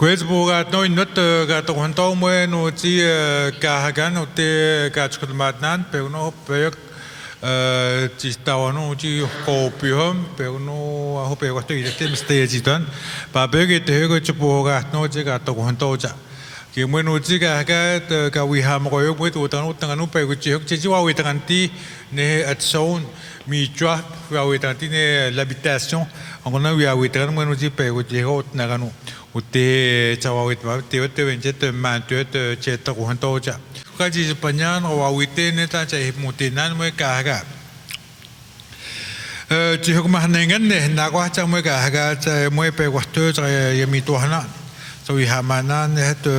Quest bugat no inot gato honto mo no ti kahagan o te gachkut matnan pe no pe ti stawano ti kopium pe no ho pe gato ite miste tan pa pe ke te go ti bugat no ti gato honto ja ke mo no ti kahaga ka wi ham ko yo mo tu tan utang no pe go ti hok ti wa wi tan ti ne at zone mi twa wa wi tan ti ne l'habitation on a wi a wi tan mo no ti pe go ti ho na ganu utte chawawit ma te te venje te man te che ta ko hanto cha ka ji panyan o wite ne ta cha mutinan mo ka ga ji ko ma nengan ne na ko cha mo ka ga cha mo pe ko to cha ye mi to hana so wi ha mana ne te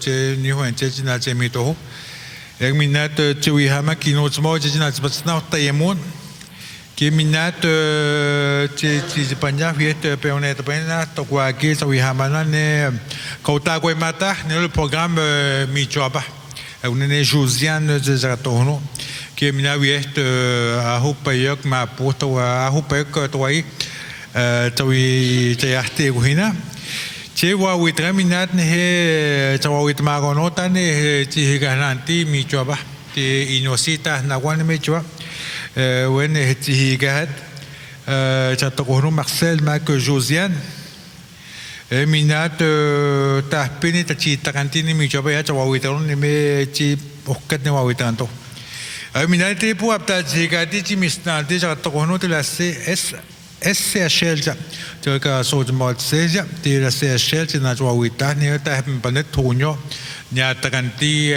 che ni ho che ji na che mi to ek minat che wi ha ma kino mo che ji na ba na ta ye mon qui minat ci panya viet peonet pena to kwa ki so hamana ne kota ko mata ne le programme mi choba on ne Josiane de Zatono qui mina viet a hopayok ma poto a hopayok toi toi te arte guina che wa witra minat ne he chawa witma gonota ne ci garanti mi choba ti inosita na wan me choba وين هي قاعد تقولون مارسيل ماك جوزيان مينات تحبيني تشي تكانتيني ميجابا يا تواويتون نمي تشي وقتني واويتانتو مينات تيبو أبدا تشيكاتي تشي مستنالتي تقولون تلا SCHL جا تلك صوت مال سيجا تلا SCHL تنا تواويتاني تحبين بنت تونيو نيا تكانتي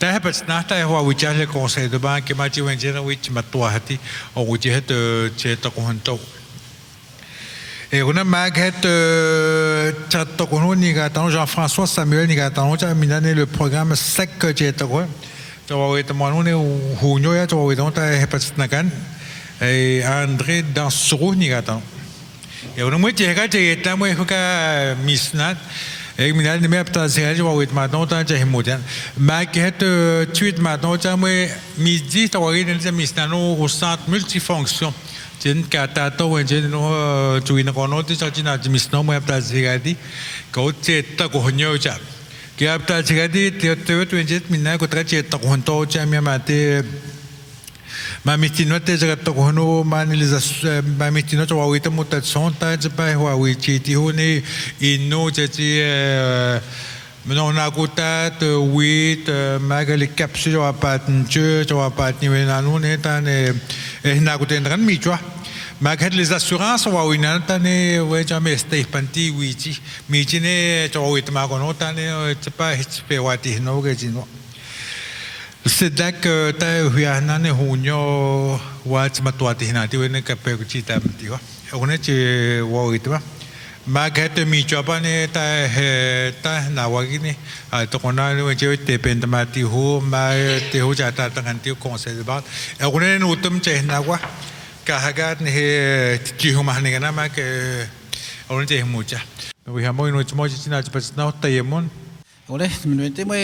ta pas na ta ho wi cha le conseil de banque ma chi wen je wi ma to hati o wi je che to ko hanto e una ma het cha to ko ni ga ta Jean-François Samuel ni ga ta cha minane le programme sec que je to ko to wi to mo ne hu nyo ya to wi to ta he pas na kan e André Dansrou ni ga ta e una mo je ga je ta mo ka misnat ik ben niet meer op dat zeggen wat we maar dan zeggen moeten. Maar ik heb tweet maar dan zeggen we midi dat we in de misnano au centre multifonction. Jen kata to en jen no tuin ko no ti chachi na misno mo op dat zeggen di ko che ta ko nyo cha. Ke op dat zeggen di te jen minna ko tra che ta ko to cha mi ma te ma mitinote zagato kono maniliza ma mitinote wa wita mutation ta jpa wa wichi ti hone ino jeti non akuta te wit magali capsule wa patnche wa patni wenanu ne ta ne na kutendran mi chwa ma khat les assurances wa wina ta ne we jame stay panti wichi mi chine to wit ma kono ta ne jpa hpe wa ti no ge jino c'est là que tu as un an et hunyo wat matwati hinati wene kape kuchita mtiwa one che wawitwa magat mi choba ne ta na wagini to kona ne che depend mati hu ma te hu jata tanganti conseil de base one ne utum che na wa ka hagat ne chi hu ma ne na ma ke one che mucha we ha mo no mo chi na pas na tayemon ole minute mo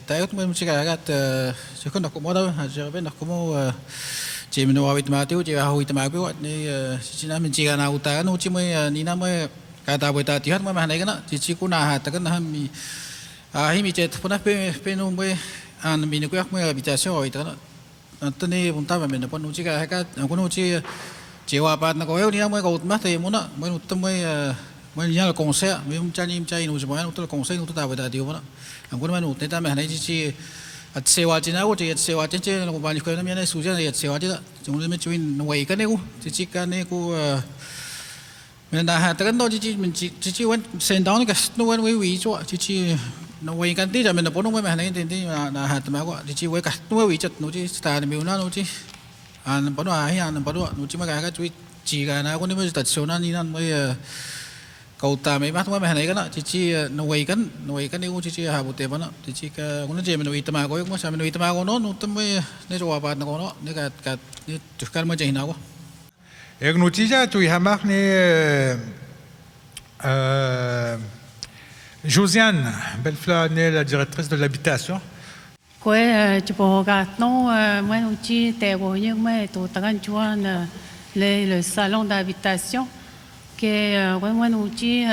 tayo mo musika agat se kon ko mo da je ben ko mo je mino awit ma tiu je ha huit ma bi wat ni si na min jiga na uta no chi mo ni na mo ka ta bo ta ti hat mo ma nei kana chi ku na ha ta kan ha mi hi mi je puna pe no mo an mi ni ku yak mo habitation awit kana ta ni pun ta ma men pon chi ka ka ko no chi je wa pa na ko yo ni na mo ko ut ma te mo na mo ut mo mo ni ya conseil mi um cha ni no je mo ya ut conseil ut ta bo ta tiu mo na angkut mana utai tameh nai cici at sewa cina aku cici sewa cici aku balik kau namanya sujan ya sewa cina cuma macam cuin nawai kan aku cici kan aku mana dah tekan tu cici wan sendang ni kas nu wan wei cua cici nawai kan ti zaman pun nawai mana ini nah hat aku cici wei kas nu wei cat nu cici star ni mana nu cici an pun ahai an pun nu cici macam aku cuci cikan aku ni macam tadsona ni nan macam cầu ta mấy bác mấy này cái đó chị nuôi cái này chị hà bút tiền nó chị cái con nó chơi mình nuôi tama có cũng sao mình nuôi tama có nó tụi mới nó cho vào nó có nó nó cả chụp cái mới chơi nào quá ek noticia tu hamak ne Josiane Bellefleur ne la directrice de l'habitation quê chụp gạt nó mấy ông chị tè của những mấy tụ tăng chuan le salon d'habitation que bueno uchi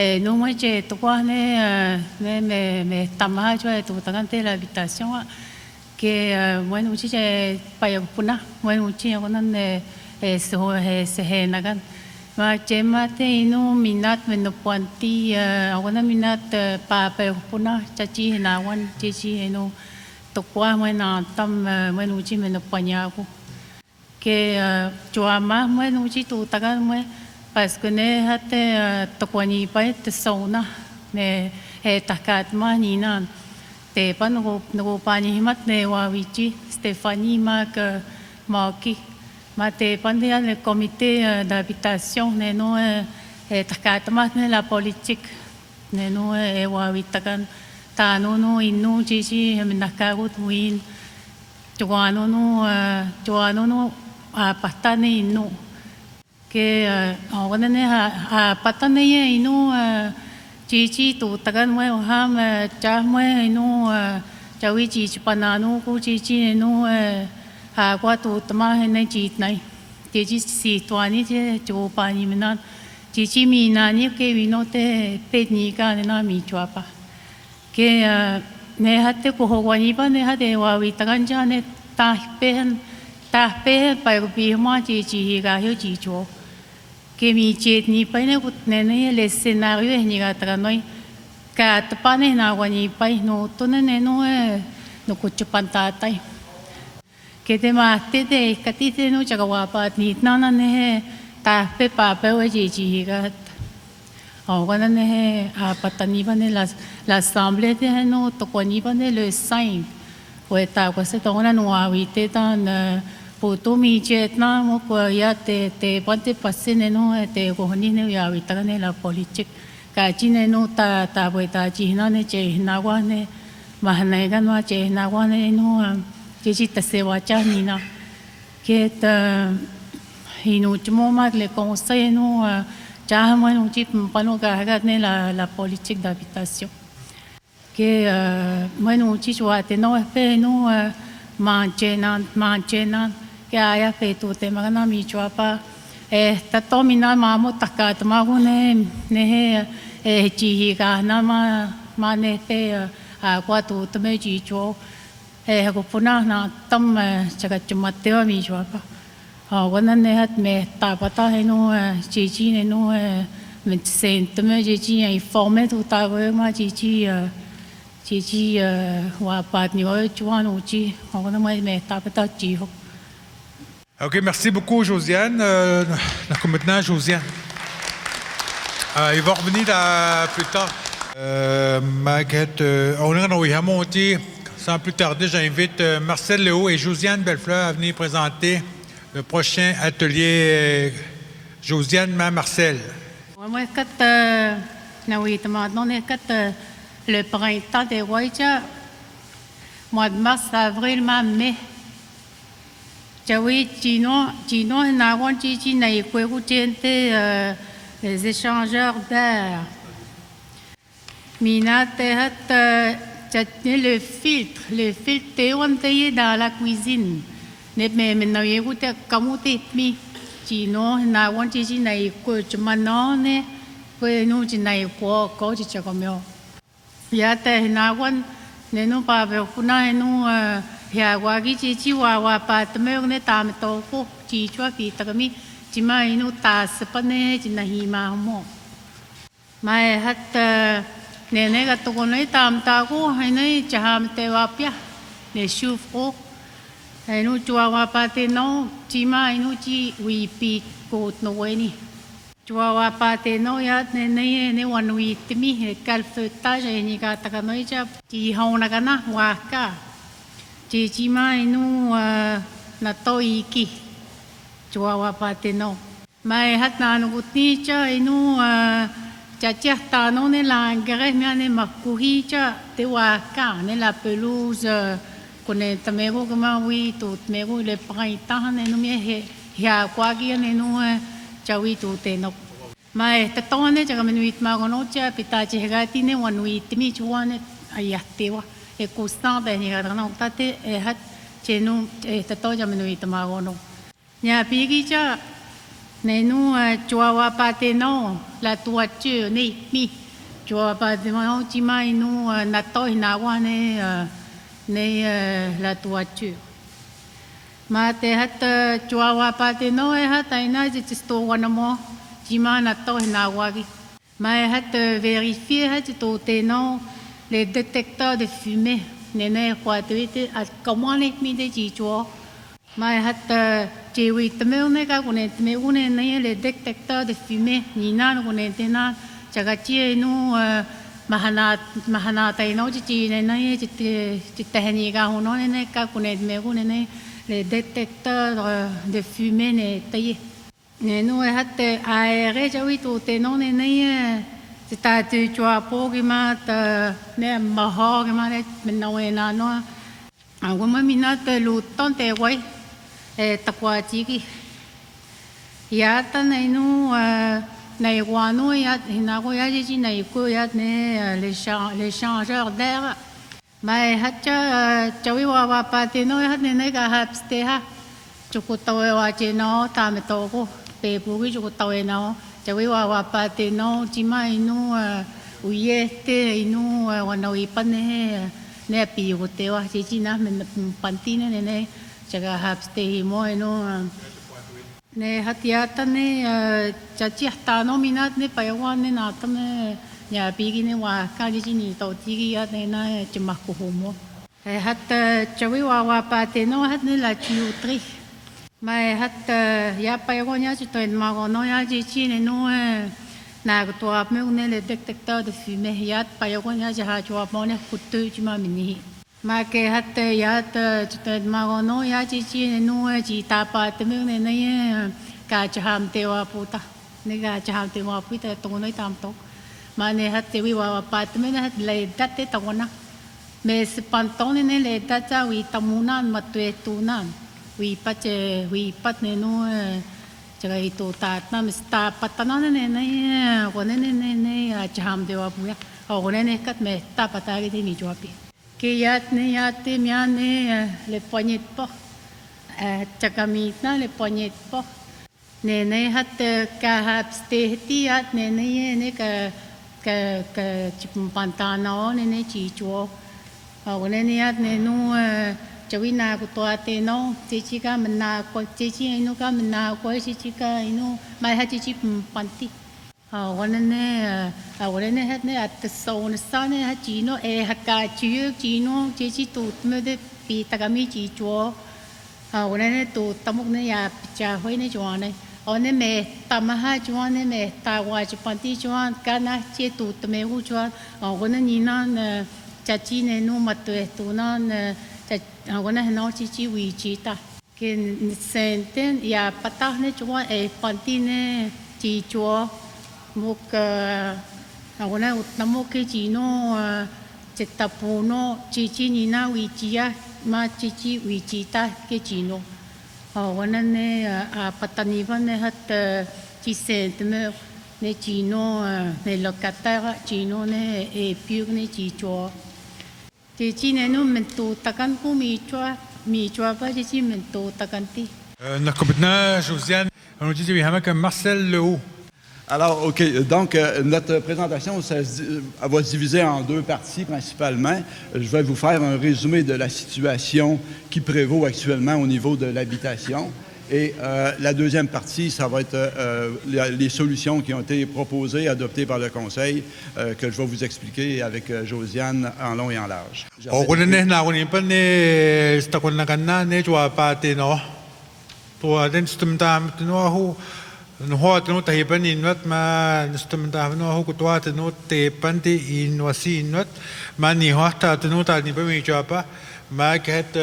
nous moi j'ai trois mais tamaha tu vois tout dans l'habitation que moi nous j'ai pas eu puna moi nous j'ai on a se nagan ma cemate inu minat menopanti on minat pa puna caci nawan cici inu tokwa moi na tam moi nous j'ai menopanyaku que chuama moi nous j'ai tout tagan moi parce que ne hate tokwani pa te sauna ne takat manina te pan no pani himat ne wawichi Stéphanie mak maki mate pandia le comité d'habitation ne no takat mat ne la politique ne no wawitakan ta no inu chichi menakagut win chuano no patane inu que ahora ne patane ye inu chichi tu tagan mo ham cha mo inu chawi chi pananu ku chichi inu qua tu tama ne chi nai chichi si tuani che chu pani mena chichi mi nani ke vino te petni ka na mi chuapa que ne hatte ko hogwani pa ne hade wa wi tagan ja ne ta pe pa bi ma chichi ga hiu chi chu que mi chet ni pa ne gut ne le scenario ni ga tra noi ka ta pa ne na wa ni pa no to ne no ku chupanta tai que te ma te ka ti te no cha ga wa pa ni na ne ta pe pa pe we ji ga wa na ne a patani ba ne l'assemblée de no to ko ni ba ne le 5 wa ta ko se to na no wa wi te tan poto mi chet na mo ko ya te pante passe ne no te ko ni ne ya wi ta ne la politique ka chi ne no ta bo ta chi na ne che na wa ne ma ne ga no che na wa ne no che chi ta se wa cha ni na que ta inu chmo ma le conseil no cha mo no chi pa no ga ne la politique d'habitation que mo no chi wa te no pe no manchenan que haya feito te magana mi chuapa ta tomina mamo takat magune ne chi ga na ma ne pe qua tu te chi cho ko puna na tam chaga chumate mi chuapa wana ne hat me ta pata he no chi ne no me sent me chi ai forme tu ta ma chi wa pat ni wa chuan uchi wana me ta pata chi ho. Ok, merci beaucoup, Josiane. Maintenant, Josiane. Il va revenir plus tard. Sans plus tarder, j'invite Marcel Léo et Josiane Bellefleur à venir présenter le prochain atelier. Josiane, Marcel. Moi, quand le printemps des Waïcha, mois de mars, avril, mai. Oui, Chino, Nawan, Chichi, Naïkoué, les échangeurs d'air. Mina, le filtre, on taillé dans la cuisine. Mais maintenant, il y a comme mi. Chino, Nawan, Chichi, Naïkoué, Chumanone, nous, Naïkoué, Coach, Chacomio. Yate, Nawan, Neno, Pavekuna, nous, ya wagi chi wa pa tme ne tam to ko chi chwa pi ta mi chi mai nu ta spa ne chi na hi ma mo mai hat ne ga to ko ne tam ta ko hai ne cha ham te wa pya ne shu fo hai nu chwa wa pa te no chi mai nu chi wi pi ko no we ni chwa wa pa te no ya ne wan wi ti mi kal fe ta je ni ga ta ka no cha chi ho na ga na wa ka chi mai nu na to iki chua wa pa te no mai hat na no ti cha inu cha ta no ne la gare me ne makuhi cha te wa ka ne la pelouse kone tamego kama wi tu mego le printemps ne no me he ya kwa gi ne no cha wi tu te no mai ta to ne cha me nuit ma no cha pita che ga ti ne wan wi ti mi chua ne ayate wa e constant de ni ga no tate e hat chenu e ta to ja menu itama gono nya pi gi cha Nei nu chua wa pa te no la toiture ni mi. Chua pa te no chi mai nu na toi na wa ne la toiture. Ma te hata chua wa pa te no e hata ina te sto wana mo chi ma na toi na wa ki. Ma e hata vérifier hata to te no les détecteurs de fumée. Nene kwa te wite a kamane mi te chi chua. Ma e hata che wi te me ne ka kone te me une ne les détecteurs de fumée ni na kone te na chaga chi no mahana tai no chi ne ne chi te ni ga hono ne ka kone me une ne les détecteurs de fumée ne te ne no e hata aere ja wi to te no ne ne te ta tu chua po ki ma ta ne ma ho ki ma ne me no e na no a wo ma mi na te lu ton te wai e ta kwa chi ki ya ta nei nu nei wa no ya na ko ya ji nei ko ya ne les changeurs d'air ma e ha cha wi wa pa te no ya ne ga ha ste ha chu ko to wa che no ta me to ko pe pu ki chu ko to e no cha wi wa pa te no chi mai nu u ye te nu wa no I pa ne pi ko te wa chi na me pan ti ne chaga hapste mo no ne hatiata ne chachi ta no minat ne payawan ne na tame ya bigi ne wa ka ji ni to ti ya ne na chma ko mo e hat chawi wa pa te no hat ne la chiutri ma e hat ya payawan ya to en ma no ya ji chi ne no na ko to ap me ne le détecteur de fumée ya payawan ya ja cho ap mo ne kutu chi ma mini ma ke hat ya te ma no ya chi chi no chi ta pa te me ne ka cham te wa puta ne ga cham te wa puta to no tam to ma ne hat te wi wa pa te me hat le dat te to na me se panton ne le dat cha wi tamunan ma te tu nan wi pa che wi pat ne no cha i to ta na me sta patana ne ko ne cham te wa puya o ne kat me ta pata ke ni jo pi que ya te miane le poignet de porte chakamita le poignet de porte ne hat ka hapste ti at ne ka chipum pantano ne chi chuo o ne at ne nu chawina ko to ate no chi ka mana ko chi no ka mana ko chi ka ino mai ha chi panti ne hat ne at so ne sa ne ha chi no e ha ka chi no chi tu me de pi ta ka mi chi chuo ne tu tamuk ne ya cha hoi ne chuo ne ne me ta ma ha chuo ne me ta wa chi pan ti chuo ka na chi tu te me hu chuo ne ni na cha chi ne no ma tu na ne ne no chi wi chi ta ke senten ya patah ne chuo e pan ti ne chi chuo muk ne utamo ke chi no chetapu no chi ni na wi chi ya ma chi wi chi ta ke chi no ne a patani va ne hat chi sent ne chi no ne locataire chi no ne e più ne chi chuo chi ne no men tu takan ku mi chua pa chi men tu takanti na kopitna Josiane on dit oui avec Marcel Lehoux. Alors, OK. Donc, notre présentation elle va se diviser en deux parties principalement. Je vais vous faire un résumé de la situation qui prévaut actuellement au niveau de l'habitation. Et la deuxième partie, ça va être les solutions qui ont été proposées, adoptées par le Conseil, que je vais vous expliquer avec Josiane en long et en large. Hoa tenu tahi pani inuat ma nustum ta no hu kutwa tenu te panti inwasi inuat ma ni hoa ta tenu ta ni pami chapa ma ket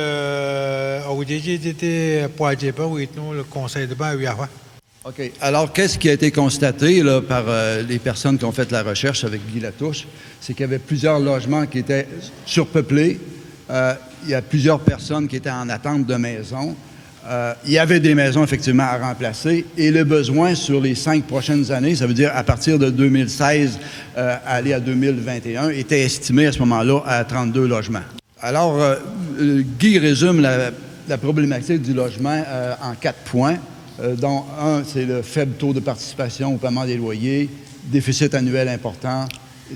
au jeje te poaje pa wit no le conseil de ba wiawa. OK. Alors, qu'est-ce qui a été constaté là, par les personnes qui ont fait la recherche avec Guy Latouche? C'est qu'il y avait plusieurs logements qui étaient surpeuplés. Il y a plusieurs personnes qui étaient en attente de maisons. Il y avait des maisons effectivement à remplacer et le besoin sur les 5 prochaines années, ça veut dire à partir de 2016 aller à 2021, était estimé à ce moment-là à 32 logements. Alors, Guy résume la problématique du logement en 4 points. dont un, c'est le faible taux de participation au paiement des loyers, déficit annuel important,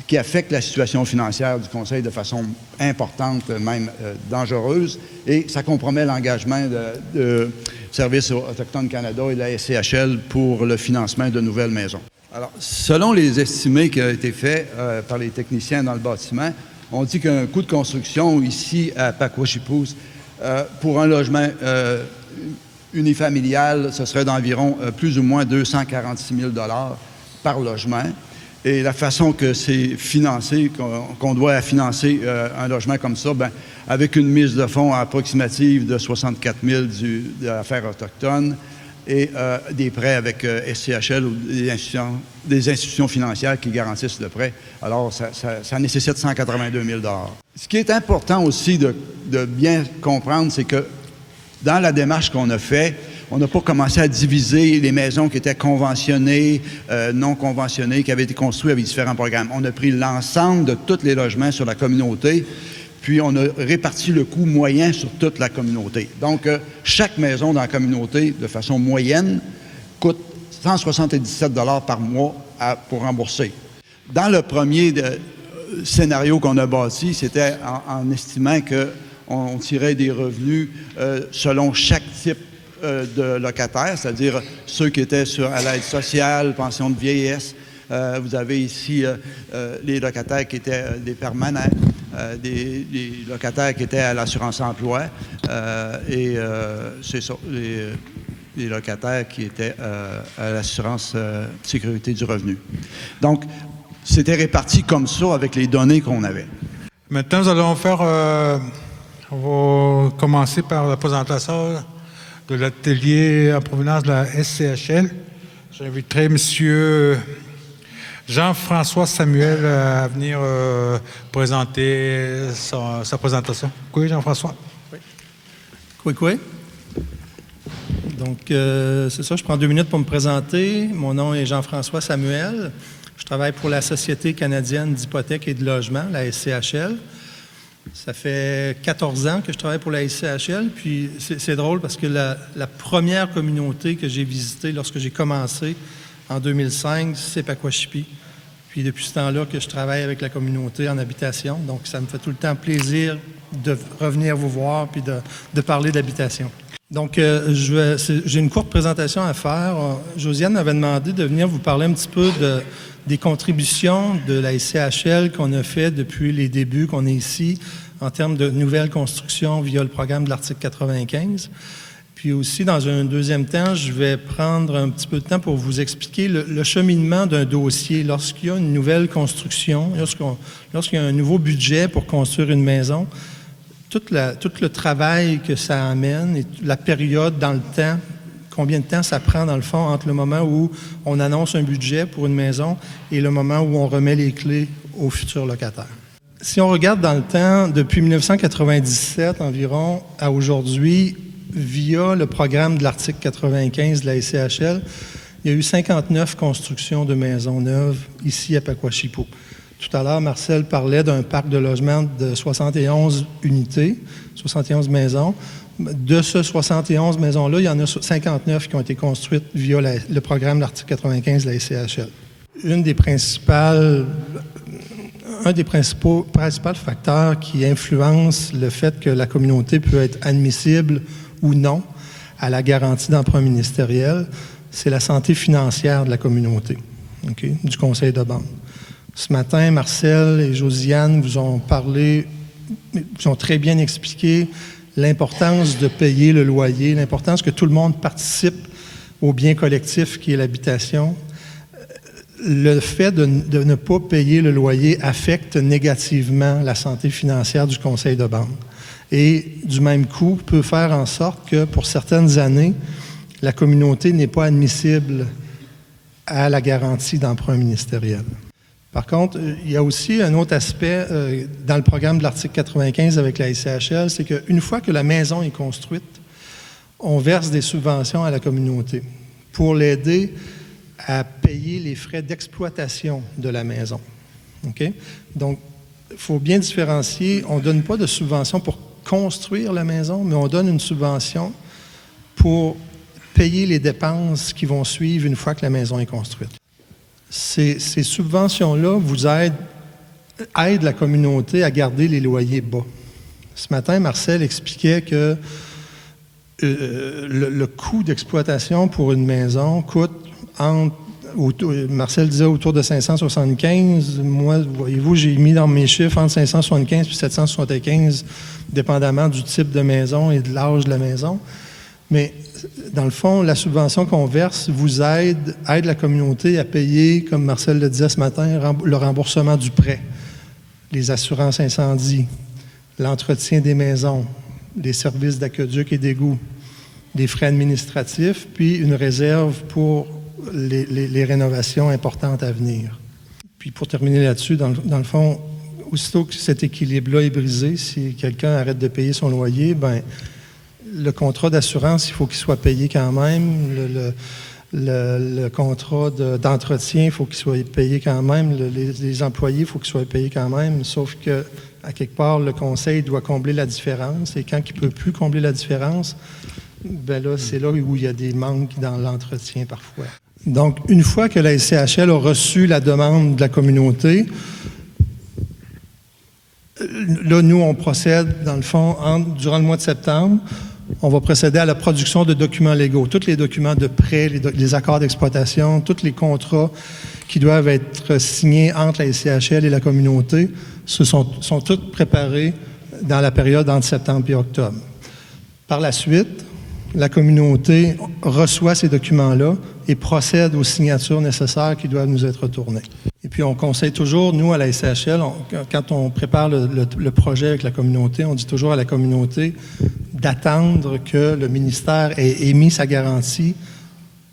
qui affecte la situation financière du Conseil de façon importante, même dangereuse, et ça compromet l'engagement de Services autochtones Canada et de la SCHL pour le financement de nouvelles maisons. Alors, selon les estimés qui ont été faits par les techniciens dans le bâtiment, on dit qu'un coût de construction ici à Pacoashipouze, pour un logement unifamilial, ce serait d'environ plus ou moins 246 000 $ par logement. Et la façon que c'est financé, qu'on doit financer un logement comme ça, bien, avec une mise de fonds approximative de 64 000 de l'affaire autochtone et des prêts avec SCHL ou des institutions financières qui garantissent le prêt. Alors, ça nécessite 182 000 $. Ce qui est important aussi de bien comprendre, c'est que dans la démarche qu'on a faite, on n'a pas commencé à diviser les maisons qui étaient conventionnées, non conventionnées, qui avaient été construites avec différents programmes. On a pris l'ensemble de tous les logements sur la communauté, puis on a réparti le coût moyen sur toute la communauté. Donc, chaque maison dans la communauté, de façon moyenne, coûte 177 $ par mois pour rembourser. Dans le premier scénario qu'on a bâti, c'était en estimant qu'on tirait des revenus selon chaque type de locataires, c'est-à-dire ceux qui étaient à l'aide sociale, pension de vieillesse. Vous avez ici les locataires qui étaient des permanents, des locataires qui étaient à l'assurance-emploi et c'est ça, les locataires qui étaient à l'assurance sécurité du revenu. Donc, c'était réparti comme ça avec les données qu'on avait. Maintenant, nous allons on va commencer par la présentation de l'atelier en provenance de la SCHL. J'inviterai M. Jean-François Samuel à venir présenter sa présentation. Oui, Jean-François. Oui. Donc, c'est ça, je prends 2 minutes pour me présenter. Mon nom est Jean-François Samuel. Je travaille pour la Société canadienne d'hypothèques et de logement, la SCHL. Ça fait 14 ans que je travaille pour la SCHL, puis c'est drôle parce que la première communauté que j'ai visitée lorsque j'ai commencé en 2005, c'est Pacoashipy. Puis depuis ce temps-là que je travaille avec la communauté en habitation, donc ça me fait tout le temps plaisir de revenir vous voir puis de parler d'habitation. Donc, j'ai une courte présentation à faire. Josiane m'avait demandé de venir vous parler un petit peu des contributions de la SCHL qu'on a fait depuis les débuts qu'on est ici en termes de nouvelles constructions via le programme de l'article 95. Puis aussi, dans un deuxième temps, je vais prendre un petit peu de temps pour vous expliquer le cheminement d'un dossier. Lorsqu'il y a une nouvelle construction, lorsqu'il y a un nouveau budget pour construire une maison, tout le travail que ça amène et la période dans le temps, combien de temps ça prend dans le fond entre le moment où on annonce un budget pour une maison et le moment où on remet les clés aux futurs locataires. Si on regarde dans le temps, depuis 1997 environ à aujourd'hui, via le programme de l'article 95 de la SCHL, il y a eu 59 constructions de maisons neuves ici à Pacoashipouze. Tout à l'heure, Marcel parlait d'un parc de logement de 71 unités, 71 maisons. De ces 71 maisons-là, il y en a 59 qui ont été construites via le programme de l'article 95 de la SCHL. Un des principaux facteurs qui influence le fait que la communauté peut être admissible ou non à la garantie d'emprunt ministériel, c'est la santé financière de la communauté, du conseil de bande. Ce matin, Marcel et Josiane vous ont parlé, vous ont très bien expliqué l'importance de payer le loyer, l'importance que tout le monde participe au bien collectif qui est l'habitation. Le fait de ne pas payer le loyer affecte négativement la santé financière du conseil de bande. Et du même coup, peut faire en sorte que pour certaines années, la communauté n'est pas admissible à la garantie d'emprunt ministériel. Par contre, il y a aussi un autre aspect dans le programme de l'article 95 avec la SCHL, c'est qu'une fois que la maison est construite, on verse des subventions à la communauté pour l'aider à payer les frais d'exploitation de la maison. Okay? Donc, il faut bien différencier. On ne donne pas de subvention pour construire la maison, mais on donne une subvention pour payer les dépenses qui vont suivre une fois que la maison est construite. Ces subventions-là vous aident la communauté à garder les loyers bas. Ce matin, Marcel expliquait que le coût d'exploitation pour une maison coûte Marcel disait autour de 575. Moi, voyez-vous, j'ai mis dans mes chiffres entre 575 et 775, dépendamment du type de maison et de l'âge de la maison. Mais dans le fond, la subvention qu'on verse vous aide la communauté à payer, comme Marcel le disait ce matin, le remboursement du prêt, les assurances incendie, l'entretien des maisons, les services d'aqueduc et d'égout, les frais administratifs, puis une réserve pour les rénovations importantes à venir. Puis pour terminer là-dessus, dans le fond, aussitôt que cet équilibre-là est brisé, si quelqu'un arrête de payer son loyer, ben le contrat d'assurance, il faut qu'il soit payé quand même. Le contrat d'entretien, il faut qu'il soit payé quand même. Les employés, il faut qu'ils soient payés quand même. Sauf que, à quelque part, le conseil doit combler la différence. Et quand il ne peut plus combler la différence, ben là, c'est là où il y a des manques dans l'entretien parfois. Donc, une fois que la SCHL a reçu la demande de la communauté, là, nous, on procède, dans le fond, durant le mois de septembre, on va procéder à la production de documents légaux. Tous les documents de prêt, les accords d'exploitation, tous les contrats qui doivent être signés entre la SCHL et la communauté sont tous préparés dans la période entre septembre et octobre. Par la suite, la communauté reçoit ces documents-là et procède aux signatures nécessaires qui doivent nous être retournées. Et puis, on conseille toujours, nous, à la SCHL, quand on prépare le projet avec la communauté, on dit toujours à la communauté d'attendre que le ministère ait émis sa garantie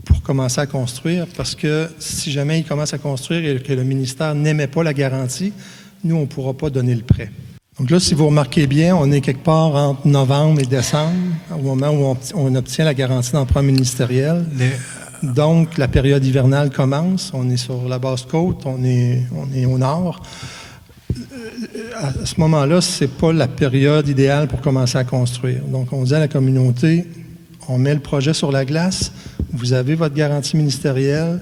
pour commencer à construire, parce que si jamais il commence à construire et que le ministère n'émet pas la garantie, nous, on ne pourra pas donner le prêt. Donc là, si vous remarquez bien, on est quelque part entre novembre et décembre, au moment où on obtient la garantie d'emprunt ministériel. Donc, la période hivernale commence. On est sur la basse côte, on est au nord. À ce moment-là, ce n'est pas la période idéale pour commencer à construire. Donc, on dit à la communauté, on met le projet sur la glace, vous avez votre garantie ministérielle.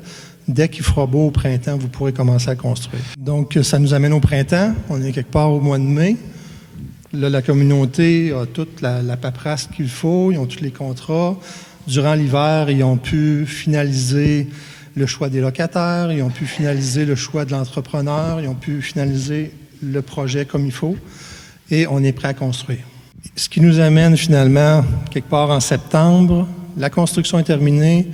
Dès qu'il fera beau au printemps, vous pourrez commencer à construire. Donc, ça nous amène au printemps. On est quelque part au mois de mai. Là, la communauté a toute la paperasse qu'il faut. Ils ont tous les contrats. Durant l'hiver, ils ont pu finaliser le choix des locataires. Ils ont pu finaliser le choix de l'entrepreneur. Ils ont pu finaliser le projet comme il faut. Et on est prêt à construire. Ce qui nous amène finalement quelque part en septembre. La construction est terminée.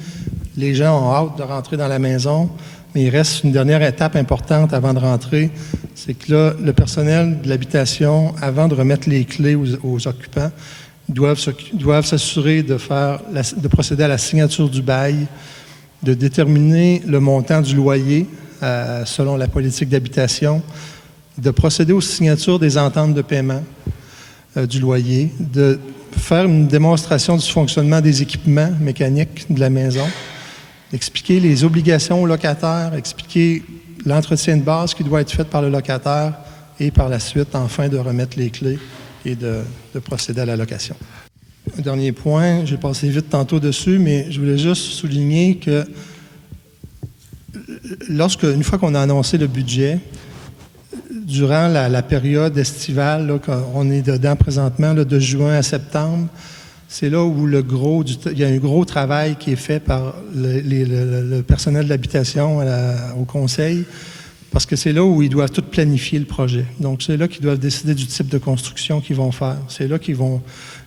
Les gens ont hâte de rentrer dans la maison, mais il reste une dernière étape importante avant de rentrer, c'est que là, le personnel de l'habitation, avant de remettre les clés aux occupants, doivent s'assurer de procéder à la signature du bail, de déterminer le montant du loyer selon la politique d'habitation, de procéder aux signatures des ententes de paiement du loyer, de faire une démonstration du fonctionnement des équipements mécaniques de la maison, expliquer les obligations aux locataires, expliquer l'entretien de base qui doit être fait par le locataire et par la suite, enfin, de remettre les clés et de procéder à la location. Un dernier point, j'ai passé vite tantôt dessus, mais je voulais juste souligner que une fois qu'on a annoncé le budget, durant la période estivale, là, on est dedans présentement, là, de juin à septembre, c'est là où il y a un gros travail qui est fait par le personnel de l'habitation au conseil, parce que c'est là où ils doivent tout planifier le projet. Donc, c'est là qu'ils doivent décider du type de construction qu'ils vont faire. C'est là qu'ils vont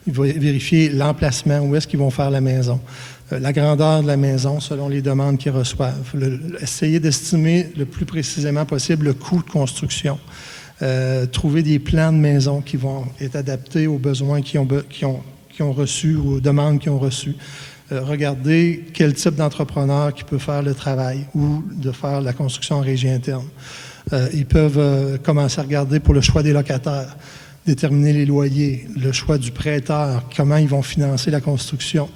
vérifier l'emplacement, où est-ce qu'ils vont faire la maison, la grandeur de la maison selon les demandes qu'ils reçoivent, essayer d'estimer le plus précisément possible le coût de construction, trouver des plans de maison qui vont être adaptés aux besoins qu'ils ont reçus ou aux demandes qu'ils ont reçues. Regarder quel type d'entrepreneur qui peut faire le travail ou de faire la construction en régie interne. Ils peuvent commencer à regarder pour le choix des locataires, déterminer les loyers, le choix du prêteur, comment ils vont financer la construction.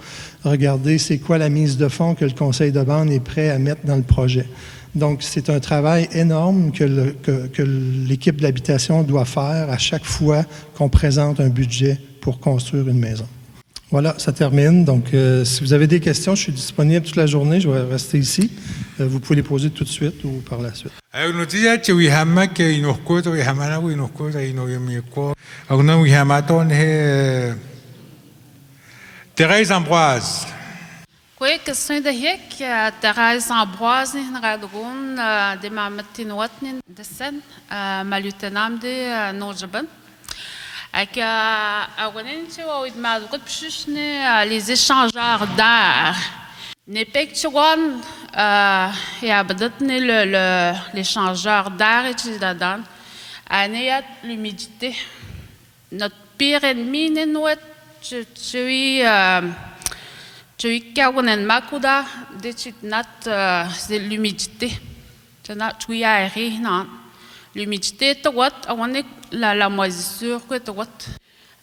Regarder c'est quoi la mise de fonds que le conseil de bande est prêt à mettre dans le projet. Donc, c'est un travail énorme que l'équipe de l'habitation doit faire à chaque fois qu'on présente un budget pour construire une maison. Voilà, ça termine. Donc, si vous avez des questions, je suis disponible toute la journée. Je vais rester ici. Vous pouvez les poser tout de suite ou par la suite. Thérèse Ambroise. Oui, question de hic, Thérèse Ambroise, Radroun, de ma matinouat, de scène, ma lieutenant de Nojaban. Avec les échangeurs d'air. Nepek Chuan et abadat l'échangeur d'air et Chidadan. Anéat l'humidité. Notre pire ennemi n'est nous tu kawanen makuda de chitnat c'est l'humidité. Tu n'as tu aéré non. L'humidité est what la moisissure que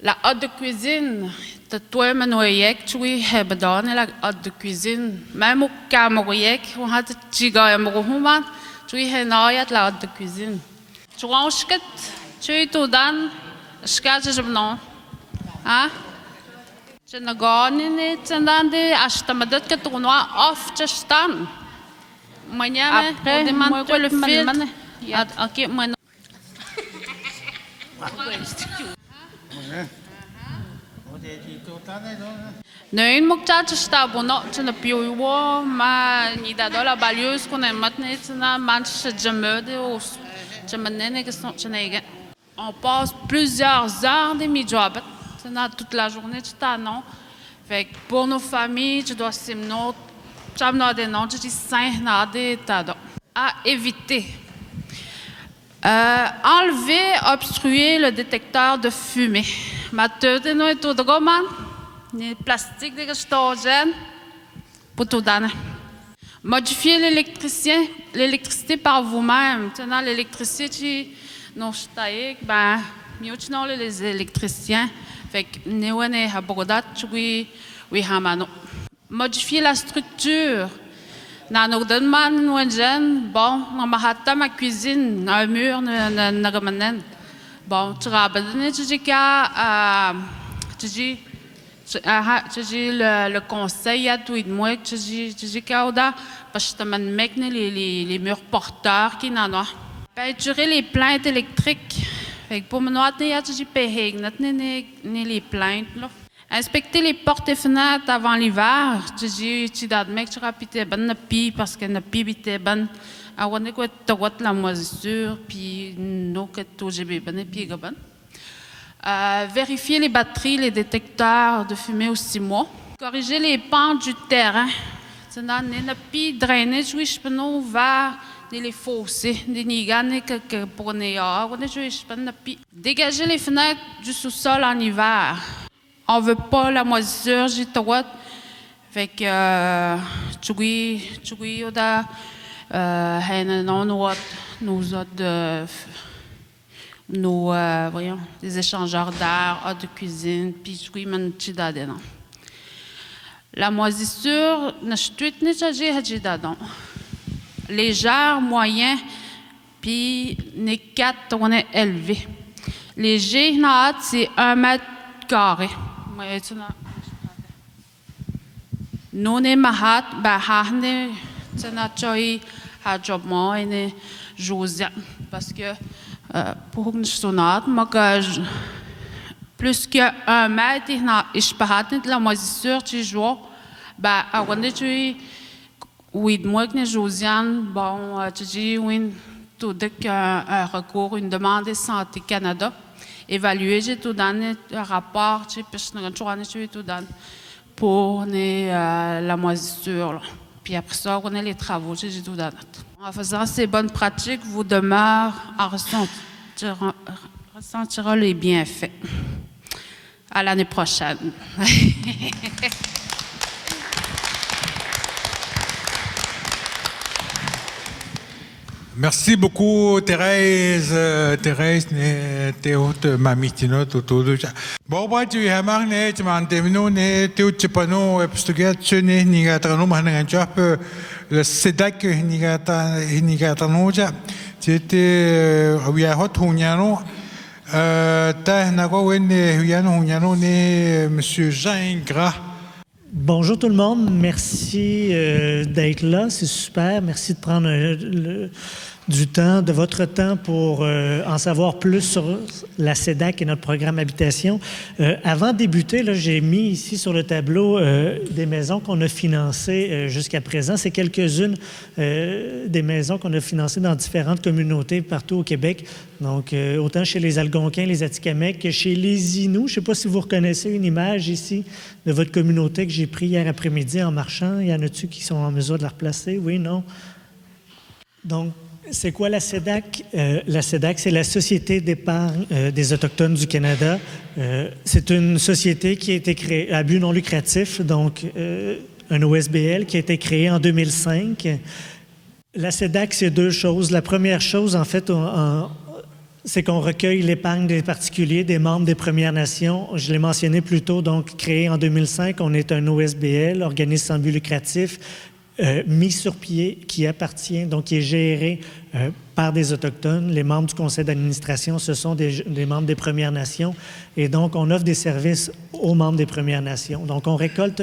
la haute de cuisine de toi manoyek tu es bedonné la haute de cuisine même au camoyek on a tiga et mohuman tu es noyat la haute de cuisine tu ranges tu es tout dans schkage je non hein je ne gagne ni tendande ashtamadot que tournoi off just stand moi après moi le film ok moi Neun muktat stabo no tena piuo ma ni da dola balieuse qu'on a maintenant tena manche jamede ou jamanene que sont tena. On passe plusieurs heures de mi-job tena toute la journée tu t'as non. Fait pour nos familles tu dois simno chamno de non tu dis sain na de tado à éviter. Enlever, obstruer le détecteur de fumée. Ma tête est tout de gomme, les plastiques de stogène pour tout donner. Modifier l'électricité par vous-même. Tenant l'électricité, non, ben, mieux tu n'as les électriciens. Fait que nous on est à Bogodat, oui, hamano. Modifier la structure. Dans nos demandes, nous jeunes, bon, on m'a hâté ma cuisine, un mur, ne ramener. Bon, tu rabades, tu dis le conseil à tout de moi, tu dis qu'auda, parce que tu mec les murs porteurs qui n'en ont. Peinturer les plaintes électriques. Fait que pour me noter, tu dis payer, ni les plaintes là. Inspecter les portes et fenêtres avant l'hiver. Tu dis, tu admets que tu rapidement ben pi parce que ne pi bite ben. On est quoi tu la moisissure puis nous que tout j'ai ben pi gaban. Vérifier les batteries, les détecteurs de fumée aux 6 mois. Corriger les pentes du terrain. C'est dans ne pi drainer je peux nous vers les fossés, des niganes que pour néa. On est je peux ne pi. Dégager les fenêtres du sous-sol en hiver. On veut pas la moisissure, j'ai droit. Fait que, tu oda, voyons, des échangeurs d'air, de cuisine, puis tu man dedans. La moisissure, légère, moyen, puis les 4, on est élevé. Léger, c'est 1 mètre carré. Nous ne mahat bahane tena choi ha job mo ene Josiane parce que pour une sonate plus que 1 mètre je pahat la moisissure tu joues bah avant de tu oui moi que Josiane bon tu dis oui tout de qu'un recours une demande de Santé Canada évaluer, j'ai tout donné un rapport, tu sais, tout donné pour la moisissure. Puis après ça, on a les travaux, j'ai tout donné. En faisant ces bonnes pratiques, vous demeurez à ressentir les bienfaits. À l'année prochaine. Merci beaucoup, Thérèse. Thérèse, tu es ma mitinote autour de ça. Bon, tu es marre, tu m'as terminé, tu es pano, parce que tu n'es ni gâteau, mais tu as le sédac, ni gâteau, tu étais, oui, à hot, Monsieur Jean Ingrat. Bonjour tout le monde, merci d'être là, c'est super. Merci de prendre du temps, de votre temps pour en savoir plus sur la CEDAC et notre programme Habitation. Avant de débuter, là, j'ai mis ici sur le tableau des maisons qu'on a financées jusqu'à présent. C'est quelques-unes des maisons qu'on a financées dans différentes communautés partout au Québec. Donc, autant chez les Algonquins, les Atikamekw que chez les Inuits. Je ne sais pas si vous reconnaissez une image ici de votre communauté que j'ai prise hier après-midi en marchant. Y en a-tu qui sont en mesure de la replacer? Oui, non? Donc, c'est quoi la CEDAC? La CEDAC, c'est la Société d'épargne des Autochtones du Canada. C'est une société qui a été créée à but non lucratif, donc un OSBL qui a été créé en 2005. La CEDAC, c'est deux choses. La première chose, en fait, c'est qu'on recueille l'épargne des particuliers, des membres des Premières Nations. Je l'ai mentionné plus tôt, donc créé en 2005, on est un OSBL, organisme sans but lucratif, mis sur pied, qui appartient, donc qui est géré par des Autochtones. Les membres du conseil d'administration, ce sont des membres des Premières Nations. Et donc, on offre des services aux membres des Premières Nations. Donc, on récolte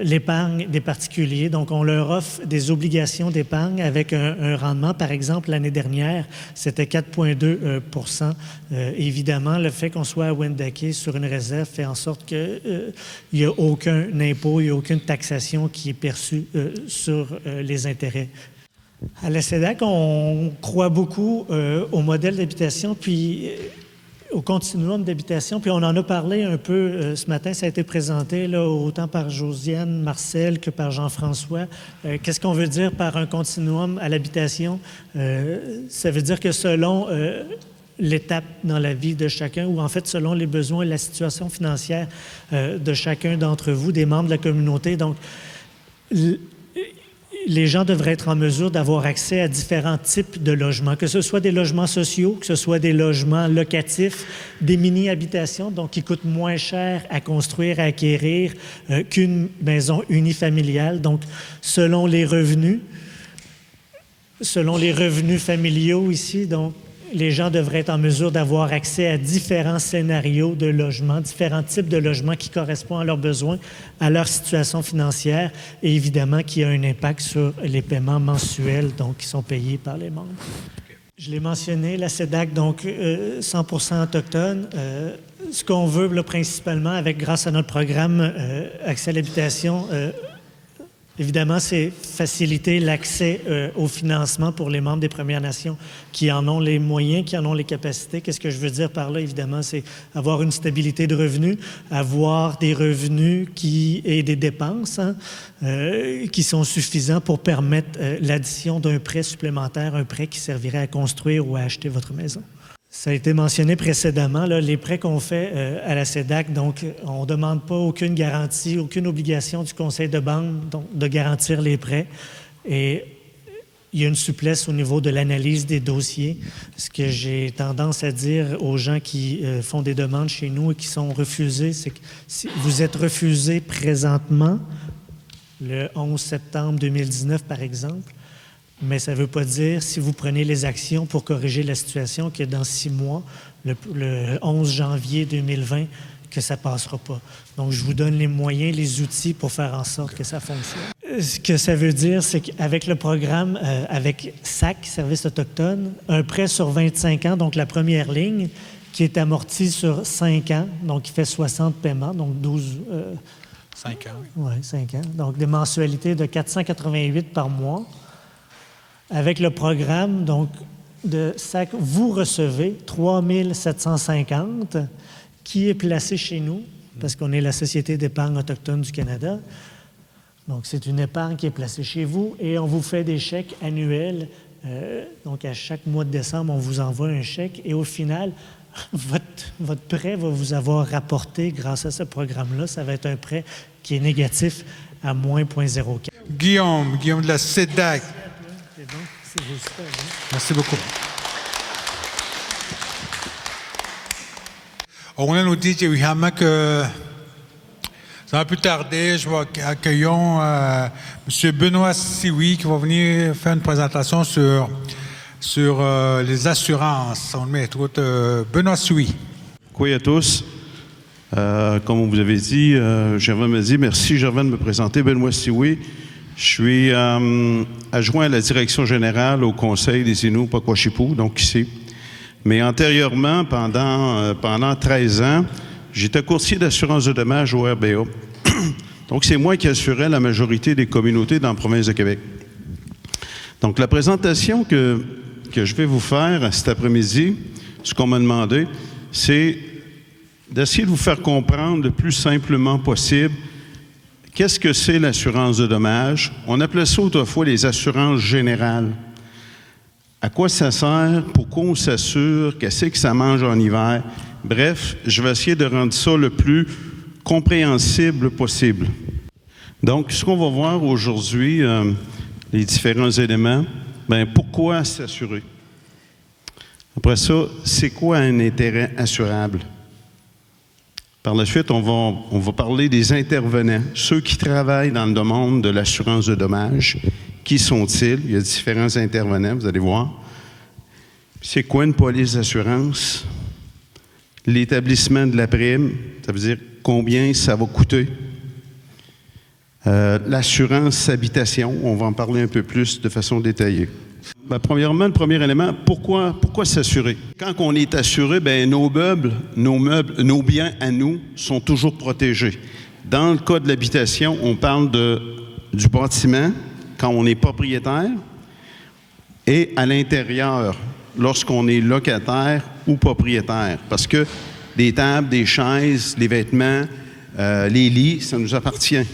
l'épargne des particuliers. Donc, on leur offre des obligations d'épargne avec un rendement. Par exemple, l'année dernière, c'était 4,2 évidemment, le fait qu'on soit à Wendake sur une réserve fait en sorte qu'il n'y a aucun impôt, il n'y a aucune taxation qui est perçue sur les intérêts. À la CEDAC, on croit beaucoup au modèle d'habitation, puis au continuum d'habitation, puis on en a parlé un peu ce matin, ça a été présenté là, autant par Josiane, Marcel que par Jean-François. Qu'est-ce qu'on veut dire par un continuum à l'habitation? Ça veut dire que selon l'étape dans la vie de chacun, ou en fait selon les besoins et la situation financière de chacun d'entre vous, des membres de la communauté, donc les gens devraient être en mesure d'avoir accès à différents types de logements, que ce soit des logements sociaux, que ce soit des logements locatifs, des mini-habitations, donc qui coûtent moins cher à construire, à acquérir qu'une maison unifamiliale. Donc, selon les revenus familiaux ici, donc, les gens devraient être en mesure d'avoir accès à différents scénarios de logement, différents types de logements qui correspondent à leurs besoins, à leur situation financière et évidemment qui a un impact sur les paiements mensuels donc, qui sont payés par les membres. Je l'ai mentionné, la CEDAC, donc 100% autochtone. Ce qu'on veut là, principalement, grâce à notre programme Accès à l'habitation, évidemment, c'est faciliter l'accès au financement pour les membres des Premières Nations qui en ont les moyens, qui en ont les capacités. Qu'est-ce que je veux dire par là, évidemment? C'est avoir une stabilité de revenus, avoir des revenus et des dépenses qui sont suffisants pour permettre l'addition d'un prêt supplémentaire, un prêt qui servirait à construire ou à acheter votre maison. Ça a été mentionné précédemment, là, les prêts qu'on fait à la CEDAC, donc on ne demande pas aucune garantie, aucune obligation du conseil de banque donc, de garantir les prêts. Et il y a une souplesse au niveau de l'analyse des dossiers. Ce que j'ai tendance à dire aux gens qui font des demandes chez nous et qui sont refusés, c'est que si vous êtes refusé présentement, le 11 septembre 2019 par exemple, mais ça ne veut pas dire, si vous prenez les actions pour corriger la situation, que dans 6 mois, le 11 janvier 2020, que ça ne passera pas. Donc, je vous donne les moyens, les outils pour faire en sorte que ça fonctionne. Ce que ça veut dire, c'est qu'avec le programme, avec SAC, Service autochtone, un prêt sur 25 ans, donc la première ligne, qui est amorti sur 5 ans, donc qui fait 60 paiements, donc 12... 5 ans. Oui, 5 ans. Donc, des mensualités de 488 par mois. Avec le programme donc, de SAC, vous recevez 3 750 qui est placé chez nous, parce qu'on est la Société d'épargne autochtone du Canada. Donc, c'est une épargne qui est placée chez vous et on vous fait des chèques annuels. Donc, à chaque mois de décembre, on vous envoie un chèque et au final, votre prêt va vous avoir rapporté, grâce à ce programme-là, ça va être un prêt qui est négatif à moins 0,04. Guillaume de la CEDAC. C'est bon, c'est super bien. Merci beaucoup. On a nous dit que ça va plus tarder. Je vais accueillir M. Benoît Sioui qui va venir faire une présentation sur sur les assurances. On met Benoît Souy. Coucou à tous. Comme vous avez dit, Gervais m'a dit, merci Gervais de me présenter. Benoît Sioui. Je suis adjoint à la direction générale au Conseil des Inuits Pakwashipou, donc ici. Mais antérieurement, pendant 13 ans, j'étais courtier d'assurance de dommages au RBA. Donc c'est moi qui assurais la majorité des communautés dans la province de Québec. Donc la présentation que je vais vous faire cet après-midi, ce qu'on m'a demandé, c'est d'essayer de vous faire comprendre le plus simplement possible qu'est-ce que c'est l'assurance de dommages. On appelait ça autrefois les assurances générales. À quoi ça sert? Pourquoi on s'assure? Qu'est-ce que ça mange en hiver? Bref, je vais essayer de rendre ça le plus compréhensible possible. Donc, ce qu'on va voir aujourd'hui, les différents éléments, bien, pourquoi s'assurer? Après ça, c'est quoi un intérêt assurable? Par la suite, on va parler des intervenants, ceux qui travaillent dans le domaine de l'assurance de dommages. Qui sont-ils? Il y a différents intervenants, vous allez voir. C'est quoi une police d'assurance? L'établissement de la prime, ça veut dire combien ça va coûter. L'assurance habitation, on va en parler un peu plus de façon détaillée. Bien, premièrement, le premier élément, pourquoi s'assurer? Quand on est assuré, bien, nos biens à nous sont toujours protégés. Dans le cas de l'habitation, on parle du bâtiment, quand on est propriétaire, et à l'intérieur, lorsqu'on est locataire ou propriétaire. Parce que les tables, des chaises, les vêtements, les lits, ça nous appartient.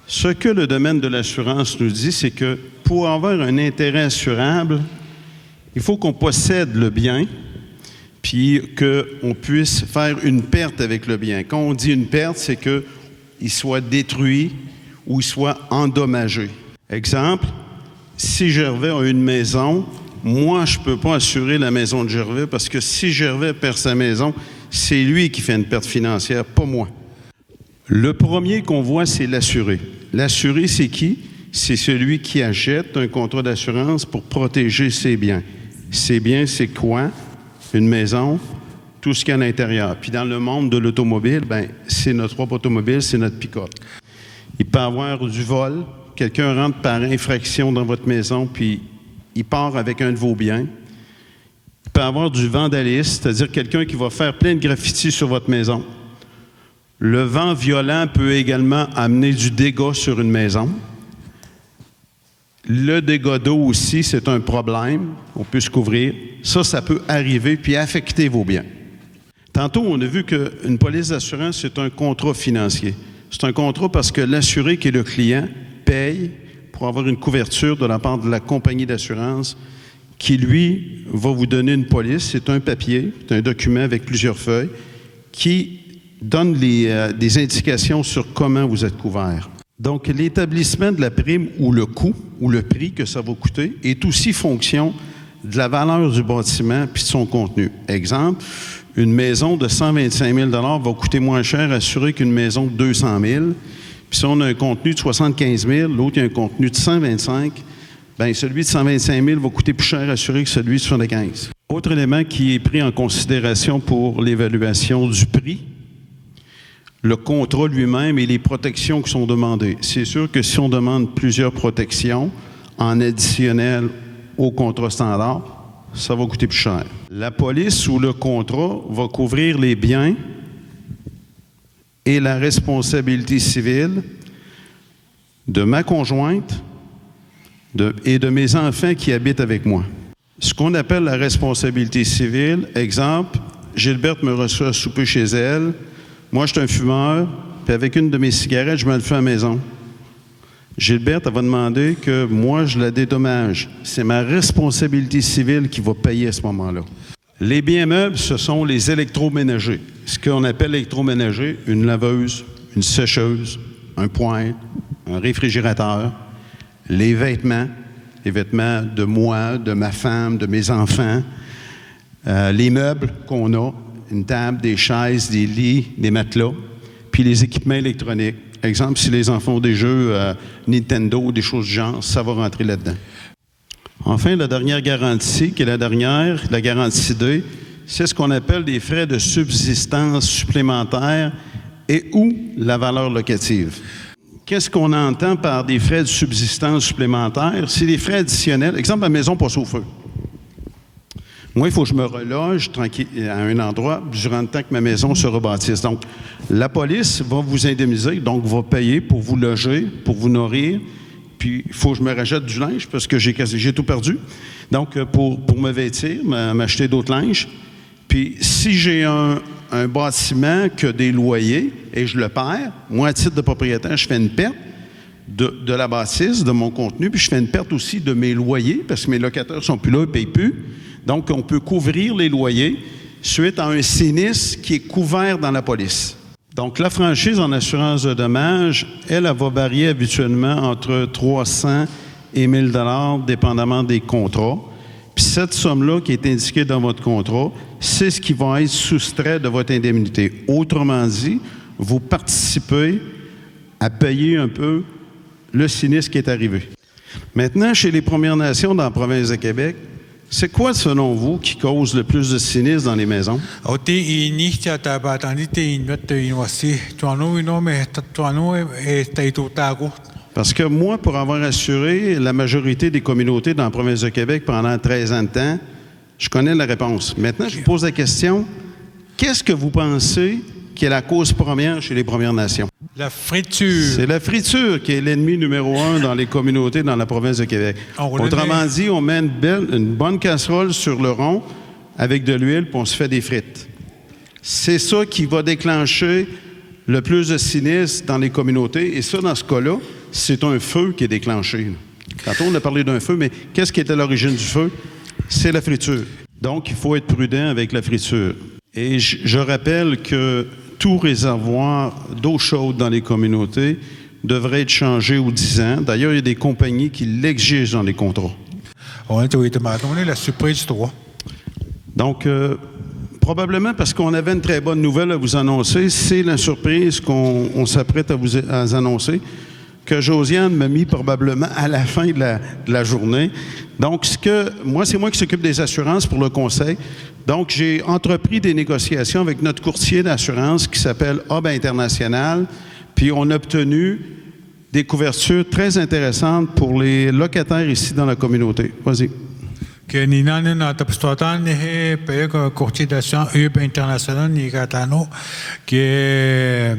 Ce que le domaine de l'assurance nous dit, c'est que pour avoir un intérêt assurable, il faut qu'on possède le bien, puis qu'on puisse faire une perte avec le bien. Quand on dit une perte, c'est qu'il soit détruit ou il soit endommagé. Exemple, si Gervais a une maison, moi, je ne peux pas assurer la maison de Gervais parce que si Gervais perd sa maison, c'est lui qui fait une perte financière, pas moi. Le premier qu'on voit, c'est l'assuré. L'assuré, c'est qui? C'est celui qui achète un contrat d'assurance pour protéger ses biens. Ses biens, c'est quoi? Une maison, tout ce qu'il y a à l'intérieur. Puis dans le monde de l'automobile, bien, c'est notre propre automobile, c'est notre pick-up. Il peut y avoir du vol. Quelqu'un rentre par infraction dans votre maison, puis il part avec un de vos biens. Il peut y avoir du vandalisme, c'est-à-dire quelqu'un qui va faire plein de graffitis sur votre maison. Le vent violent peut également amener du dégât sur une maison. Le dégât d'eau aussi, c'est un problème. On peut se couvrir. Ça peut arriver puis affecter vos biens. Tantôt, on a vu qu'une police d'assurance, c'est un contrat financier. C'est un contrat parce que l'assuré, qui est le client, paye pour avoir une couverture de la part de la compagnie d'assurance qui, lui, va vous donner une police. C'est un papier, c'est un document avec plusieurs feuilles qui donne des indications sur comment vous êtes couvert. Donc, l'établissement de la prime ou le coût ou le prix que ça va coûter est aussi fonction de la valeur du bâtiment puis de son contenu. Exemple, une maison de 125 000 va coûter moins cher assurée qu'une maison de 200 000. Puis si on a un contenu de 75 000, l'autre a un contenu de 125 000, bien, celui de 125 000 va coûter plus cher assuré que celui de 75 000. Autre élément qui est pris en considération pour l'évaluation du prix, le contrat lui-même et les protections qui sont demandées. C'est sûr que si on demande plusieurs protections en additionnel au contrat standard, ça va coûter plus cher. La police ou le contrat va couvrir les biens et la responsabilité civile de ma conjointe et de mes enfants qui habitent avec moi. Ce qu'on appelle la responsabilité civile, exemple, Gilberte me reçoit à souper chez elle. Moi, je suis un fumeur, puis avec une de mes cigarettes, je me le fais à la maison. Gilberte, elle va demander que moi, je la dédommage. C'est ma responsabilité civile qui va payer à ce moment-là. Les biens meubles, ce sont les électroménagers. Ce qu'on appelle électroménager, une laveuse, une sécheuse, un poêle, un réfrigérateur, les vêtements de moi, de ma femme, de mes enfants, les meubles qu'on a, une table, des chaises, des lits, des matelas, puis les équipements électroniques. Exemple, si les enfants ont des jeux Nintendo ou des choses du genre, ça va rentrer là-dedans. Enfin, la dernière garantie, qui est la garantie D, c'est ce qu'on appelle des frais de subsistance supplémentaires et ou la valeur locative. Qu'est-ce qu'on entend par des frais de subsistance supplémentaires? C'est des frais additionnels. Exemple, ma maison passe au feu. Moi, il faut que je me reloge tranquille à un endroit durant le temps que ma maison se rebâtisse. Donc, la police va vous indemniser, donc va payer pour vous loger, pour vous nourrir. Puis, il faut que je me rachète du linge parce que j'ai tout perdu. Donc, pour me vêtir, m'acheter d'autres linges. Puis, si j'ai un bâtiment qui a des loyers et je le perds, moi, à titre de propriétaire, je fais une perte de la bâtisse, de mon contenu, puis je fais une perte aussi de mes loyers parce que mes locataires ne sont plus là, ils ne payent plus. Donc, on peut couvrir les loyers suite à un sinistre qui est couvert dans la police. Donc, la franchise en assurance de dommages, elle va varier habituellement entre 300 et 1 000 $, dépendamment des contrats. Puis cette somme-là qui est indiquée dans votre contrat, c'est ce qui va être soustrait de votre indemnité. Autrement dit, vous participez à payer un peu le sinistre qui est arrivé. Maintenant, chez les Premières Nations dans la province de Québec, c'est quoi, selon vous, qui cause le plus de sinistres dans les maisons? Parce que moi, pour avoir assuré la majorité des communautés dans la province de Québec pendant 13 ans de temps, je connais la réponse. Maintenant, je vous pose la question, qu'est-ce que vous pensez qui est la cause première chez les Premières Nations? La friture. C'est la friture qui est l'ennemi numéro 1 dans les communautés dans la province de Québec. Autrement dit, on met une bonne casserole sur le rond avec de l'huile, puis on se fait des frites. C'est ça qui va déclencher le plus de sinistres dans les communautés. Et ça, dans ce cas-là, c'est un feu qui est déclenché. Tantôt, on a parlé d'un feu, mais qu'est-ce qui est à l'origine du feu? C'est la friture. Donc, il faut être prudent avec la friture. Et je rappelle que tout réservoir d'eau chaude dans les communautés devrait être changé aux 10 ans. D'ailleurs, il y a des compagnies qui l'exigent dans les contrats. La surprise 3. Donc, probablement parce qu'on avait une très bonne nouvelle à vous annoncer, c'est la surprise qu'on s'apprête à vous annoncer, que Josiane m'a mis probablement à la fin de la journée. Donc, c'est moi qui s'occupe des assurances pour le conseil. Donc, j'ai entrepris des négociations avec notre courtier d'assurance qui s'appelle Hub International, puis on a obtenu des couvertures très intéressantes pour les locataires ici dans la communauté. Vas-y. Courtier d'assurance Hub International qui est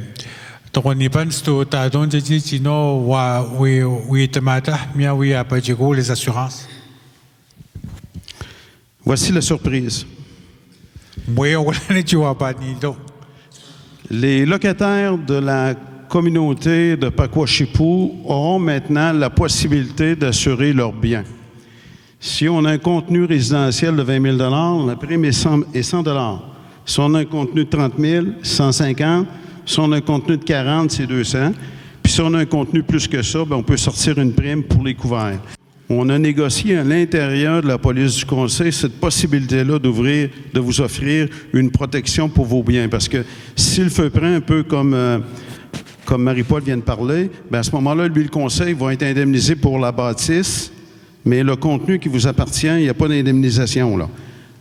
les assurances. Voici la surprise. Les locataires de la communauté de Pakwashipu auront maintenant la possibilité d'assurer leurs biens. Si on a un contenu résidentiel de 20 000 la prime est 100 $. Si on a un contenu de 30 000 150 $. Si on a un contenu de 40 c'est 200 $. Puis si on a un contenu plus que ça, on peut sortir une prime pour les couverts. On a négocié à l'intérieur de la police du conseil cette possibilité-là de vous offrir une protection pour vos biens. Parce que si le feu prend un peu comme Marie-Paul vient de parler, à ce moment-là, lui, le conseil va être indemnisé pour la bâtisse, mais le contenu qui vous appartient, il n'y a pas d'indemnisation, là.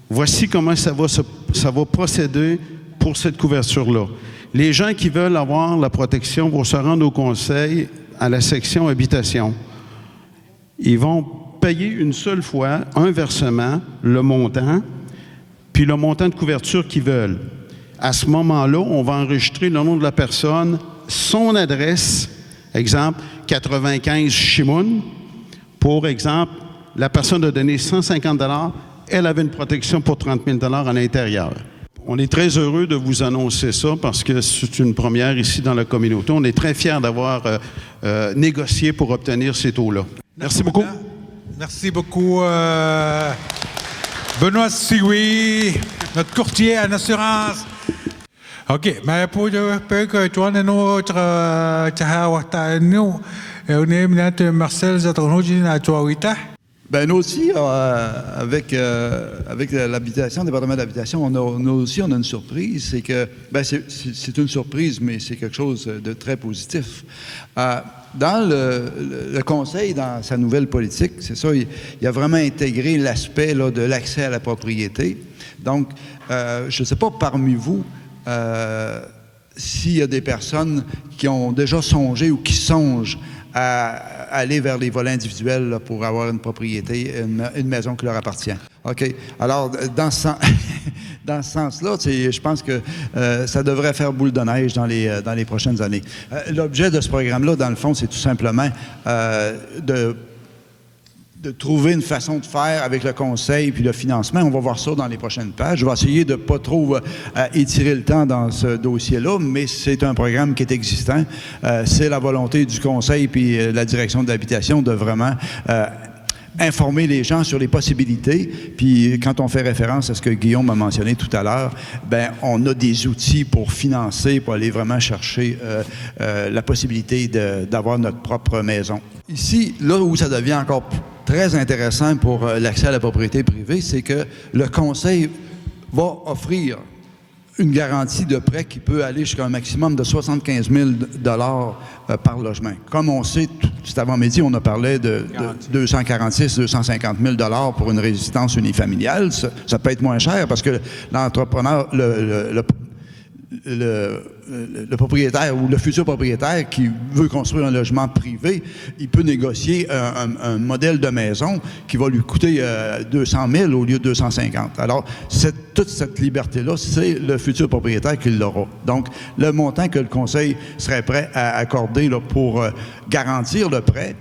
Voici comment ça va procéder pour cette couverture-là. Les gens qui veulent avoir la protection vont se rendre au conseil à la section habitation. Ils vont payer une seule fois un versement, le montant, puis le montant de couverture qu'ils veulent. À ce moment-là, on va enregistrer le nom de la personne, son adresse, exemple, 95 Chimoun. Pour exemple, la personne a donné 150 $, elle avait une protection pour 30 000 $ à l'intérieur. On est très heureux de vous annoncer ça parce que c'est une première ici dans la communauté. On est très fiers d'avoir négocié pour obtenir ces taux-là. Merci beaucoup. Merci beaucoup. Benoît Sioui, notre courtier en assurance. OK, mais pour que tu aies notre Marcel Zatronogine à Tuawita. Ben nous aussi, avec l'habitation, le département d'habitation, on a une surprise. C'est que, c'est une surprise, mais c'est quelque chose de très positif. Dans le conseil, dans sa nouvelle politique, c'est ça, il a vraiment intégré l'aspect là, de l'accès à la propriété. Donc, je ne sais pas parmi vous s'il y a des personnes qui ont déjà songé ou qui songent à aller vers les volets individuels là, pour avoir une propriété, une maison qui leur appartient. OK. Alors, dans ce sens-là, je pense que ça devrait faire boule de neige dans les prochaines années. L'objet de ce programme-là, dans le fond, c'est tout simplement de trouver une façon de faire avec le conseil puis le financement. On va voir ça dans les prochaines pages. Je vais essayer de ne pas trop étirer le temps dans ce dossier-là, mais c'est un programme qui est existant. C'est la volonté du conseil puis la direction de l'habitation de vraiment informer les gens sur les possibilités. Puis quand on fait référence à ce que Guillaume a mentionné tout à l'heure, on a des outils pour financer, pour aller vraiment chercher la possibilité d'avoir notre propre maison. Ici, là où ça devient encore très intéressant pour l'accès à la propriété privée, c'est que le conseil va offrir une garantie de prêt qui peut aller jusqu'à un maximum de 75 000 $ par logement. Comme on sait, cet avant-midi, on a parlé de 246 250 000 $ pour une résidence unifamiliale. Ça peut être moins cher parce que l'entrepreneur, le propriétaire ou le futur propriétaire qui veut construire un logement privé, il peut négocier un modèle de maison qui va lui coûter 200 000 au lieu de 250. Alors, toute cette liberté-là, c'est le futur propriétaire qui l'aura. Donc, le montant que le conseil serait prêt à accorder là, pour garantir le prêt,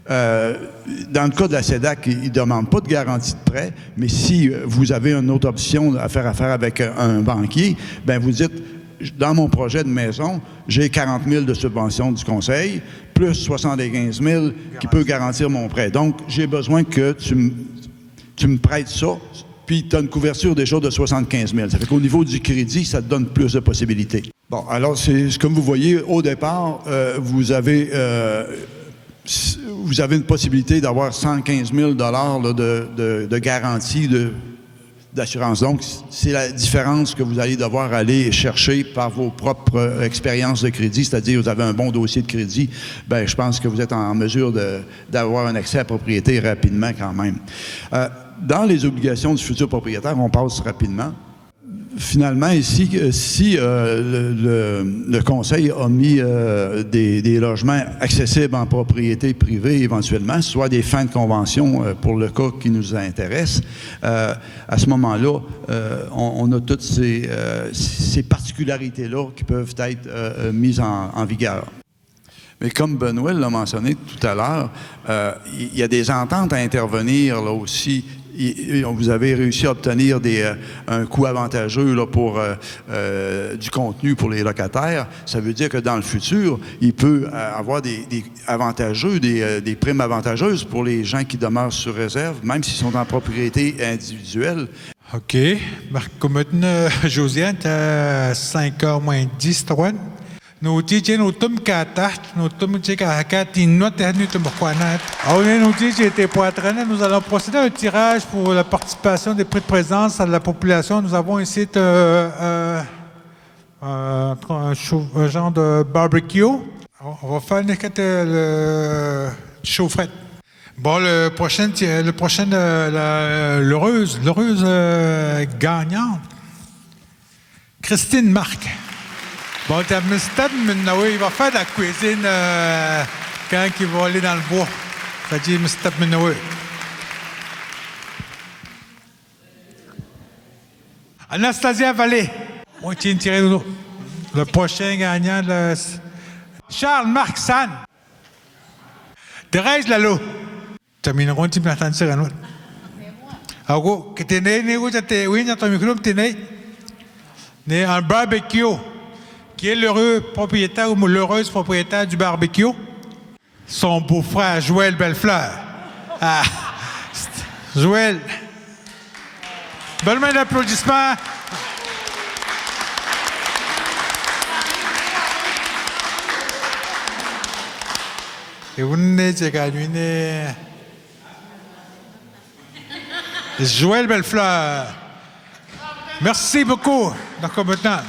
dans le cas de la SEDAC, il ne demande pas de garantie de prêt, mais si vous avez une autre option à faire affaire avec un banquier, vous dites, dans mon projet de maison, j'ai 40 000 de subvention du conseil, plus 75 000 qui peut garantir mon prêt. Donc, j'ai besoin que tu me prêtes ça, puis tu as une couverture déjà de 75 000. Ça fait qu'au niveau du crédit, ça te donne plus de possibilités. Bon, alors, comme vous voyez, au départ, vous avez une possibilité d'avoir 115 000 $ de garantie d'assurance. Donc, c'est la différence que vous allez devoir aller chercher par vos propres expériences de crédit, c'est-à-dire vous avez un bon dossier de crédit, je pense que vous êtes en mesure d'avoir un accès à la propriété rapidement quand même. Dans les obligations du futur propriétaire, on passe rapidement. Finalement, ici, si le conseil a mis des logements accessibles en propriété privée éventuellement, soit des fins de convention pour le cas qui nous intéresse, à ce moment-là, on a toutes ces particularités-là qui peuvent être mises en vigueur. Mais comme Benoît l'a mentionné tout à l'heure, il y a des ententes à intervenir là aussi. Vous avez réussi à obtenir un coût avantageux là, pour du contenu pour les locataires. Ça veut dire que dans le futur, il peut avoir des primes avantageuses pour les gens qui demeurent sur réserve, même s'ils sont en propriété individuelle. OK. Comme Josiane, tu as 5h moins 10, toi. Nous disons nous sommes nous allons procéder à un tirage pour la participation des prix de présence à la population. Nous avons ici un genre de barbecue. On va faire le chaufferette. Bon, l'heureuse gagnante, Christine Marc. Bon, il va faire de la cuisine quand il va aller dans le bois. Ça dit Mr. Minowe. Anastasia Vallée. On tient tiré le prochain gagnant. Charles-Marc San. Thérèse Lalo. Terminerons un petit peu d'entendre ça. Alors, que tu es né, oui, dans ton micro, tu es né un barbecue. Qui est l'heureux propriétaire ou l'heureuse propriétaire du barbecue? Son beau-frère, Joël Bellefleur. Ah, Joël. Bonne main d'applaudissements. Et vous n'êtes pas gagné. Joël Bellefleur. Merci beaucoup, Dr. Maintenant.